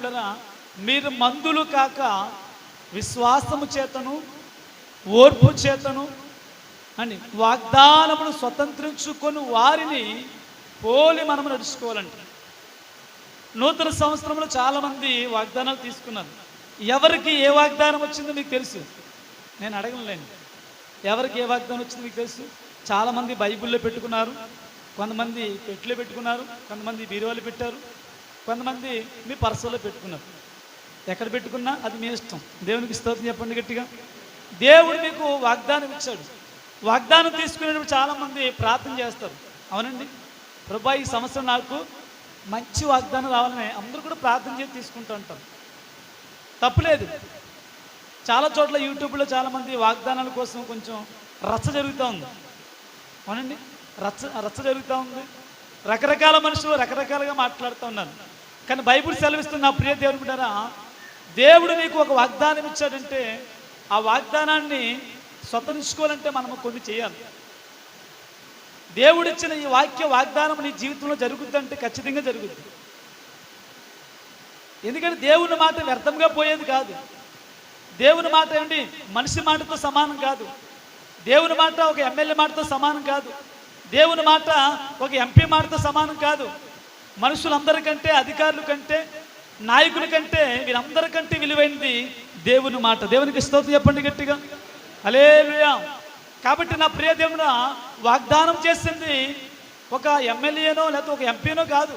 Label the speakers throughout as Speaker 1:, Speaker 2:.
Speaker 1: బిడ్డలారా, మీరు మందులు కాక విశ్వాసము చేతను ఓర్పు చేతను అని వాగ్దానమును స్వతంత్రించుకొని వారిని పోలి మనము నడుచుకోవాలంట. నూతన సంవత్సరంలో చాలామంది వాగ్దానాలు తీసుకున్నారు. ఎవరికి ఏ వాగ్దానం వచ్చిందో మీకు తెలుసు, నేను అడగలేను. ఎవరికి ఏ వాగ్దానం వచ్చిందో మీకు తెలుసు. చాలామంది బైబిల్లో పెట్టుకున్నారు, కొంతమంది పెట్టులో పెట్టుకున్నారు, కొంతమంది బీరువాలో పెట్టారు, కొంతమంది మీ పర్సులో పెట్టుకున్నారు. ఎక్కడ పెట్టుకున్నా అది మీ ఇష్టం. దేవునికి స్తోత్రం చెప్పండి గట్టిగా. దేవుడు మీకు వాగ్దానం ఇచ్చాడు. వాగ్దానం తీసుకునేటప్పుడు చాలామంది ప్రార్థన చేస్తారు. అవునండి, ప్రభువా ఈ సంవత్సరం నాకు మంచి వాగ్దానం రావాలని అందరూ కూడా ప్రార్థన చేసి తీసుకుంటూ ఉంటారు. తప్పులేదు. చాలా చోట్ల యూట్యూబ్లో చాలామంది వాగ్దానాల కోసం కొంచెం రచ్చ జరుగుతూ ఉంది. అవునండి, రచ్చ జరుగుతూ ఉంది. రకరకాల మనుషులు రకరకాలుగా మాట్లాడుతూ ఉన్నారు. కానీ బైబిల్ సెలవిస్తున్న నా ప్రియ దేవుని బిడ్డలారా, దేవుడు నీకు ఒక వాగ్దానం ఇచ్చాడంటే ఆ వాగ్దానాన్ని స్వతంత్రించుకోవాలంటే మనం కొన్ని చేయాలి. దేవుడిచ్చిన ఈ వాగ్దానం నీ జీవితంలో జరుగుద్దంటే ఖచ్చితంగా జరుగుద్ది. ఎందుకంటే దేవుని మాట వ్యర్థంగా పోయేది కాదు. దేవుని మాట ఏంటి, మనిషి మాటతో సమానం కాదు. దేవుని మాట ఒక ఎమ్మెల్యే మాటతో సమానం కాదు. దేవుని మాట ఒక ఎంపీ మాటతో సమానం కాదు. మనుషులందరికంటే, అధికారుల కంటే, నాయకుల కంటే, వీరందరికంటే విలువైనది దేవుని మాట. దేవునికి స్తోత్రం చెప్పండి గట్టిగా. హల్లెలూయా. కాబట్టి నా ప్రియ దేవుడా, వాగ్దానం చేసింది ఒక ఎమ్మెల్యేనో లేకపోతే ఒక ఎంపీనో కాదు.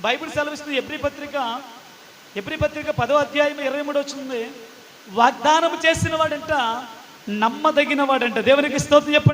Speaker 1: బైబిల్ సెలవిస్తుంది. ఎబ్రీ పత్రిక 10వ అధ్యాయం 23 వచ్చింది. వాగ్దానం చేసిన వాడంట నమ్మదగిన వాడంట. దేవునికి స్తోత్రం చెప్పండి.